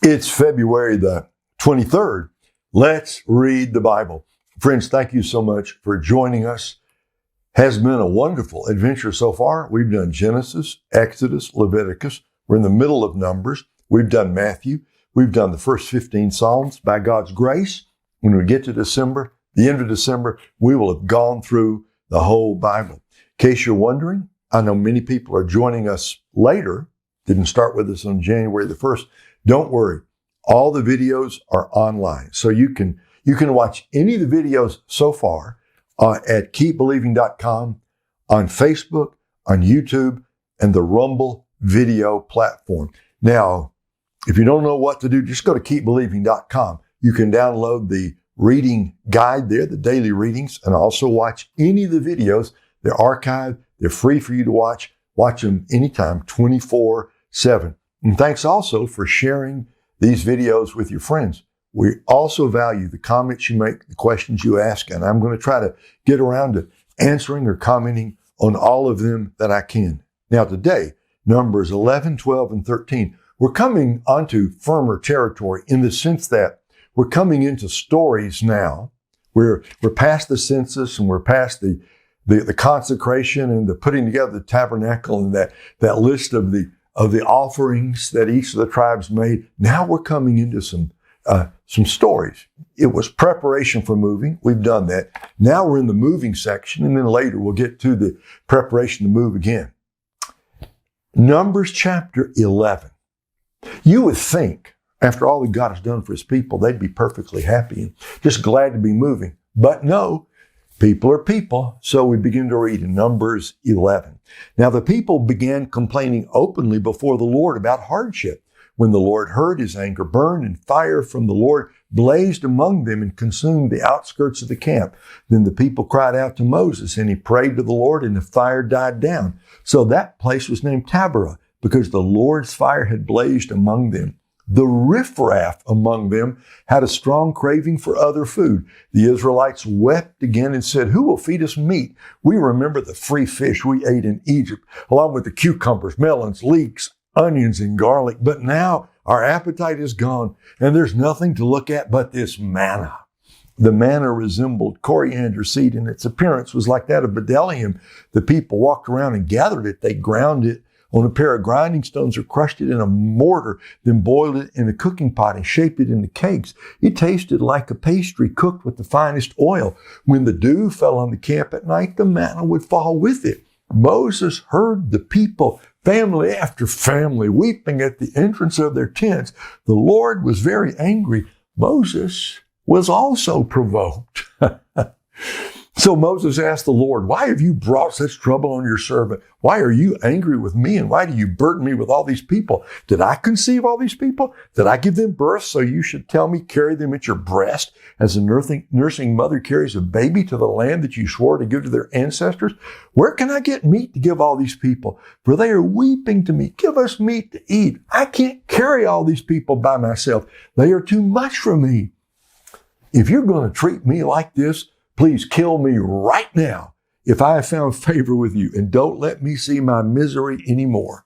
It's February the 23rd. Let's read the Bible. Friends, thank you so much for joining us. Has been a wonderful adventure so far. We've done Genesis, Exodus, Leviticus. We're in the middle of Numbers. We've done Matthew. We've done the first 15 Psalms. By God's grace, when we get to December, the end of December, we will have gone through the whole Bible. In case you're wondering, I know many people are joining us later, didn't start with us on January the 1st. Don't worry. All the videos are online. So you can watch any of the videos so far at keepbelieving.com, on Facebook, on YouTube, and the Rumble video platform. Now, if you don't know what to do, just go to keepbelieving.com. You can download the reading guide there, the daily readings, and also watch any of the videos. They're archived. They're free for you to watch. Watch them anytime, 24/7. And thanks also for sharing these videos with your friends. We also value the comments you make, the questions you ask, and I'm going to try to get around to answering or commenting on all of them that I can. Now today, Numbers 11, 12, and 13, we're coming onto firmer territory in the sense that we're coming into stories now. We're past the census and we're past the consecration and the putting together the tabernacle and that list of the offerings that each of the tribes made. Now we're coming into some stories. It was preparation for moving. We've done that. Now we're in the moving section, and then later we'll get to the preparation to move again. Numbers chapter 11. You would think, after all that God has done for his people, they'd be perfectly happy and just glad to be moving. But no, people are people. So we begin to read in Numbers 11. Now the people began complaining openly before the Lord about hardship. When the Lord heard, his anger burned, and fire from the Lord blazed among them and consumed the outskirts of the camp. Then the people cried out to Moses, and he prayed to the Lord, and the fire died down. So that place was named Taberah, because the Lord's fire had blazed among them. The riffraff among them had a strong craving for other food. The Israelites wept again and said, "Who will feed us meat? We remember the free fish we ate in Egypt, along with the cucumbers, melons, leeks, onions, and garlic. But now our appetite is gone, and there's nothing to look at but this manna." The manna resembled coriander seed, and its appearance was like that of bdellium. The people walked around and gathered it. They ground it on a pair of grinding stones or crushed it in a mortar, then boiled it in a cooking pot and shaped it into cakes. It tasted like a pastry cooked with the finest oil. When the dew fell on the camp at night, the manna would fall with it. Moses heard the people, family after family, weeping at the entrance of their tents. The Lord was very angry. Moses was also provoked. So Moses asked the Lord, "Why have you brought such trouble on your servant? Why are you angry with me? And why do you burden me with all these people? Did I conceive all these people? Did I give them birth so you should tell me, carry them at your breast as a nursing mother carries a baby to the land that you swore to give to their ancestors? Where can I get meat to give all these people? For they are weeping to me. Give us meat to eat. I can't carry all these people by myself. They are too much for me. If you're going to treat me like this, please kill me right now if I have found favor with you, and don't let me see my misery anymore."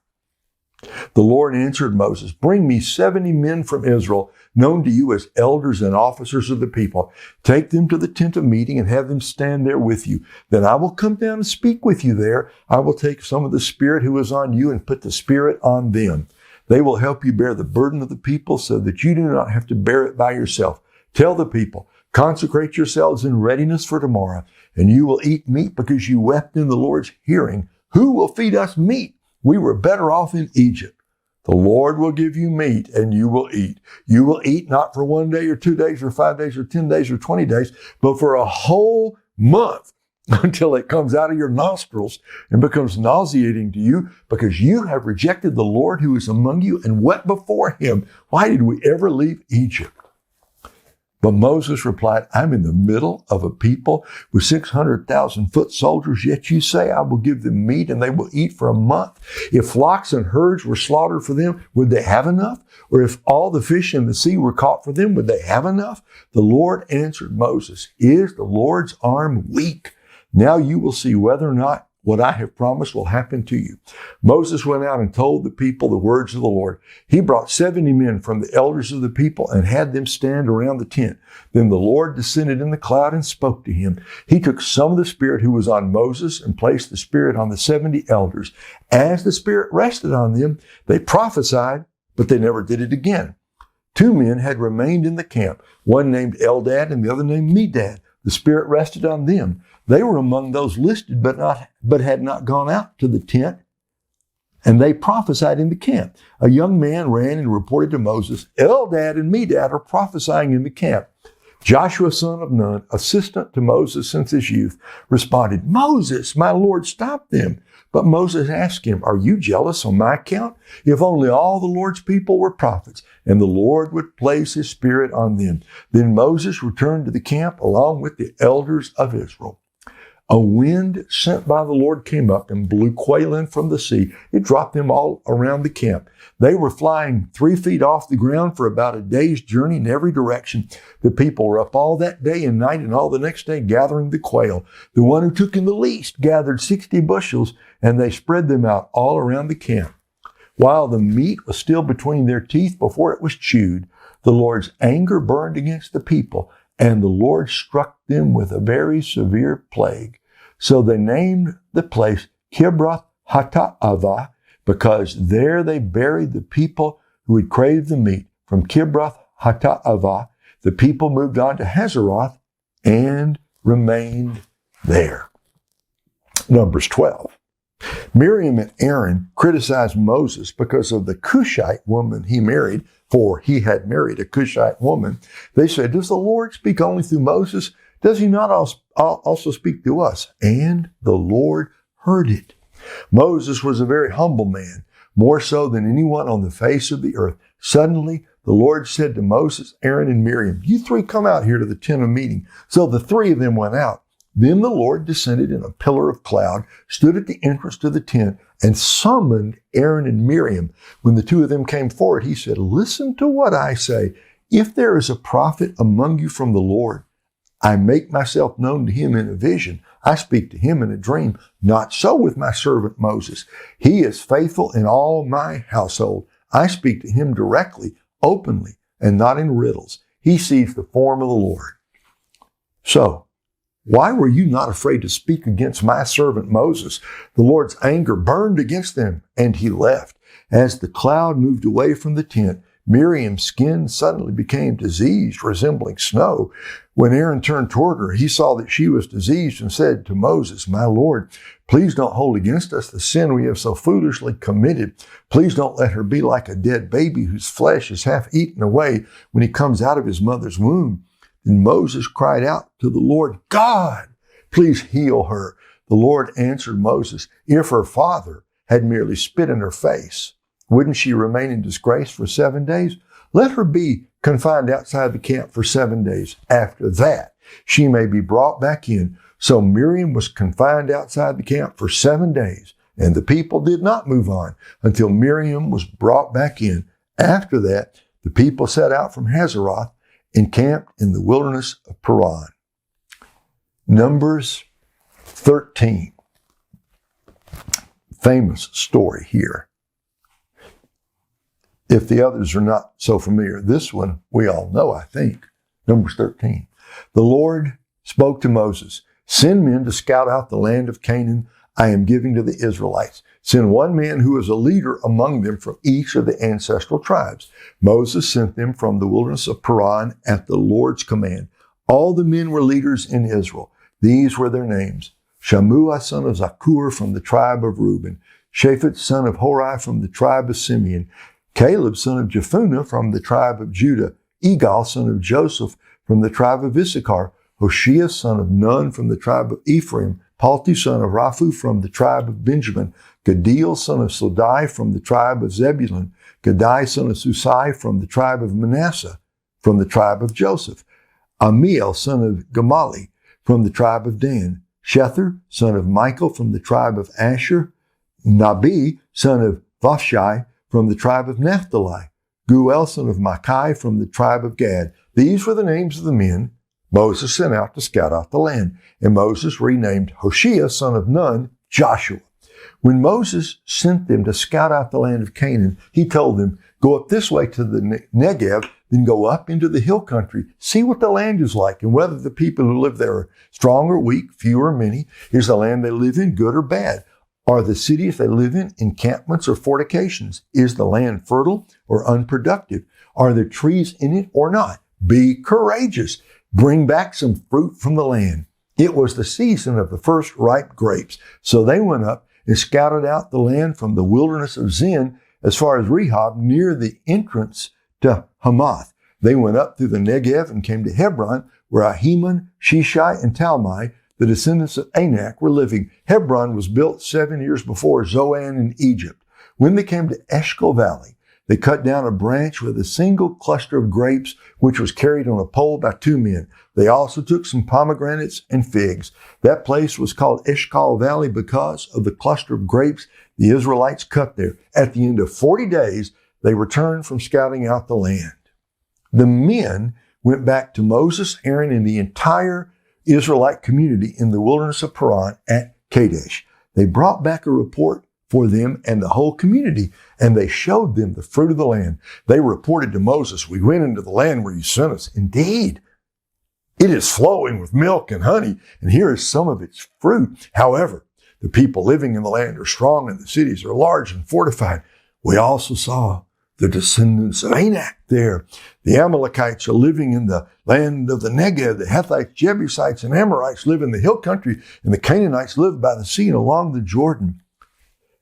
The Lord answered Moses, "Bring me 70 men from Israel, known to you as elders and officers of the people. Take them to the tent of meeting and have them stand there with you. Then I will come down and speak with you there. I will take some of the Spirit who is on you and put the Spirit on them. They will help you bear the burden of the people so that you do not have to bear it by yourself. Tell the people, consecrate yourselves in readiness for tomorrow, and you will eat meat because you wept in the Lord's hearing. Who will feed us meat? We were better off in Egypt. The Lord will give you meat, and you will eat. You will eat not for 1 day or 2 days or 5 days or 10 days or 20 days, but for a whole month, until it comes out of your nostrils and becomes nauseating to you, because you have rejected the Lord who is among you and wept before him. Why did we ever leave Egypt?" But Moses replied, "I'm in the middle of a people with 600,000 foot soldiers, yet you say I will give them meat and they will eat for a month. If flocks and herds were slaughtered for them, would they have enough? Or if all the fish in the sea were caught for them, would they have enough?" The Lord answered Moses, "Is the Lord's arm weak? Now you will see whether or not what I have promised will happen to you. Moses went out and told the people the words of the Lord. He brought 70 men from the elders of the people and had them stand around the tent. Then the Lord descended in the cloud and spoke to him. He took some of the Spirit who was on Moses and placed the Spirit on the 70 elders. As the Spirit rested on them, they prophesied, but they never did it again. 2 men had remained in the camp, one named Eldad and the other named Medad. The Spirit rested on them. They were among those listed, but had not gone out to the tent, and they prophesied in the camp. A young man ran and reported to Moses, Eldad and Medad are prophesying in the camp. Joshua, son of Nun, assistant to Moses since his youth, responded, Moses, my Lord, stop them. But Moses asked him, are you jealous on my account? If only all the Lord's people were prophets, and the Lord would place his Spirit on them. Then Moses returned to the camp along with the elders of Israel. A wind sent by the Lord came up and blew quail in from the sea. It dropped them all around the camp. They were flying 3 feet off the ground for about a day's journey in every direction. The people were up all that day and night and all the next day gathering the quail. The one who took in the least gathered 60 bushels, and they spread them out all around the camp. While the meat was still between their teeth before it was chewed, the Lord's anger burned against the people, and the Lord struck them with a very severe plague. So they named the place Kibroth Hattaavah, because there they buried the people who had craved the meat. From Kibroth Hattaavah, the people moved on to Hazeroth and remained there. Numbers 12. Miriam and Aaron criticized Moses because of the Cushite woman he married, for he had married a Cushite woman. They said, does the Lord speak only through Moses? Does he not also speak to us? And the Lord heard it. Moses was a very humble man, more so than anyone on the face of the earth. Suddenly, the Lord said to Moses, Aaron, and Miriam, you 3 come out here to the tent of meeting. So the 3 of them went out. Then the Lord descended in a pillar of cloud, stood at the entrance to the tent, and summoned Aaron and Miriam. When the 2 of them came forward, he said, listen to what I say. If there is a prophet among you from the Lord, I make myself known to him in a vision. I speak to him in a dream. Not so with my servant Moses. He is faithful in all my household. I speak to him directly, openly, and not in riddles. He sees the form of the Lord. So, why were you not afraid to speak against my servant Moses? The Lord's anger burned against them, and he left. As the cloud moved away from the tent, Miriam's skin suddenly became diseased, resembling snow. When Aaron turned toward her, he saw that she was diseased and said to Moses, my Lord, please don't hold against us the sin we have so foolishly committed. Please don't let her be like a dead baby whose flesh is half eaten away when he comes out of his mother's womb. Then Moses cried out to the Lord, God, please heal her. The Lord answered Moses, if her father had merely spit in her face, wouldn't she remain in disgrace for 7 days? Let her be confined outside the camp for 7 days. After that, she may be brought back in. So Miriam was confined outside the camp for 7 days, and the people did not move on until Miriam was brought back in. After that, the people set out from Hazeroth and camped in the wilderness of Paran. Numbers 13. Famous story here. If the others are not so familiar, this one we all know, I think. Numbers 13. The Lord spoke to Moses, send men to scout out the land of Canaan I am giving to the Israelites. Send one man who is a leader among them from each of the ancestral tribes. Moses sent them from the wilderness of Paran at the Lord's command. All the men were leaders in Israel. These were their names. Shammua, son of Zakur, from the tribe of Reuben. Shaphat, son of Hori, from the tribe of Simeon. Caleb, son of Jephunneh, from the tribe of Judah. Egal, son of Joseph, from the tribe of Issachar. Hoshea, son of Nun, from the tribe of Ephraim. Palti, son of Raphu, from the tribe of Benjamin. Gaddiel, son of Sodai, from the tribe of Zebulun. Gadai, son of Susai, from the tribe of Manasseh, from the tribe of Joseph. Amiel, son of Gamali, from the tribe of Dan. Shether, son of Michael, from the tribe of Asher. Nabi, son of Vashai, from the tribe of Naphtali. Guel, son of Makai, from the tribe of Gad. These were the names of the men Moses sent out to scout out the land. And Moses renamed Hoshea, son of Nun, Joshua. When Moses sent them to scout out the land of Canaan, he told them, go up this way to the Negev, then go up into the hill country. See what the land is like and whether the people who live there are strong or weak, few or many. Is the land they live in good or bad? Are the cities they live in encampments or fortifications? Is the land fertile or unproductive? Are there trees in it or not? Be courageous. Bring back some fruit from the land. It was the season of the first ripe grapes. So they went up and scouted out the land from the wilderness of Zin as far as Rehob, near the entrance to Hamath. They went up through the Negev and came to Hebron, where Ahiman, Shishai, and Talmai, the descendants of Anak, were living. Hebron was built 7 years before Zoan in Egypt. When they came to Eshcol Valley, they cut down a branch with a single cluster of grapes, which was carried on a pole by 2 men. They also took some pomegranates and figs. That place was called Eshcol Valley because of the cluster of grapes the Israelites cut there. At the end of 40 days, they returned from scouting out the land. The men went back to Moses, Aaron, and the entire Israelite community in the wilderness of Paran at Kadesh. They brought back a report for them and the whole community, and they showed them the fruit of the land. They reported to Moses, we went into the land where you sent us. Indeed, it is flowing with milk and honey, and here is some of its fruit. However, the people living in the land are strong, and the cities are large and fortified. We also saw the descendants of Anak there. The Amalekites are living in the land of the Negev. The Hittites, Jebusites, and Amorites live in the hill country, and the Canaanites live by the sea and along the Jordan.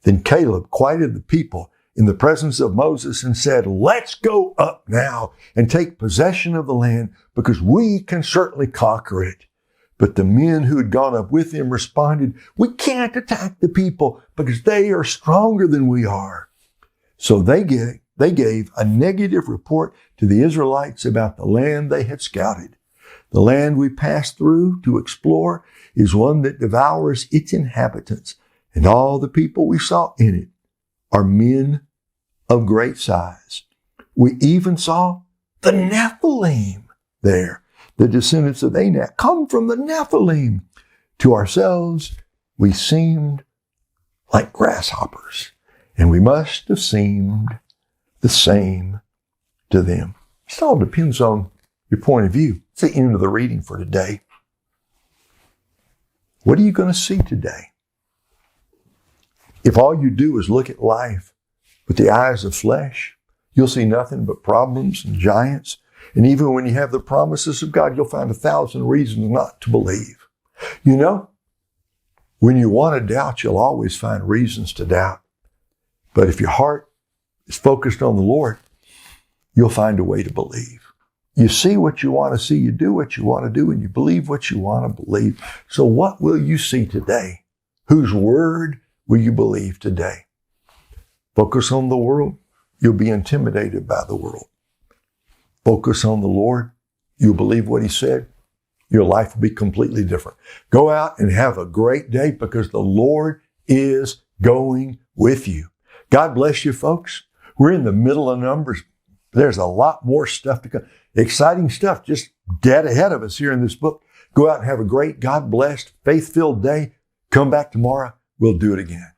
Then Caleb quieted the people in the presence of Moses and said, let's go up now and take possession of the land, because we can certainly conquer it. But the men who had gone up with him responded, we can't attack the people because they are stronger than we are. So they gave a negative report to the Israelites about the land they had scouted. The land we passed through to explore is one that devours its inhabitants, and all the people we saw in it are men of great size. We even saw the Nephilim there. The descendants of Anak come from the Nephilim. To ourselves, we seemed like grasshoppers, and we must have seemed the same to them. It all depends on your point of view. It's the end of the reading for today. What are you going to see today? If all you do is look at life with the eyes of flesh, you'll see nothing but problems and giants. And even when you have the promises of God, you'll find 1,000 reasons not to believe. You know, when you want to doubt, you'll always find reasons to doubt. But if your heart is focused on the Lord, you'll find a way to believe. You see what you want to see, you do what you want to do, and you believe what you want to believe. So what will you see today? Whose word will you believe today? Focus on the world, you'll be intimidated by the world. Focus on the Lord, you'll believe what He said, your life will be completely different. Go out and have a great day, because the Lord is going with you. God bless you, folks. We're in the middle of Numbers. There's a lot more stuff to come. Exciting stuff just dead ahead of us here in this book. Go out and have a great, God-blessed, faith-filled day. Come back tomorrow. We'll do it again.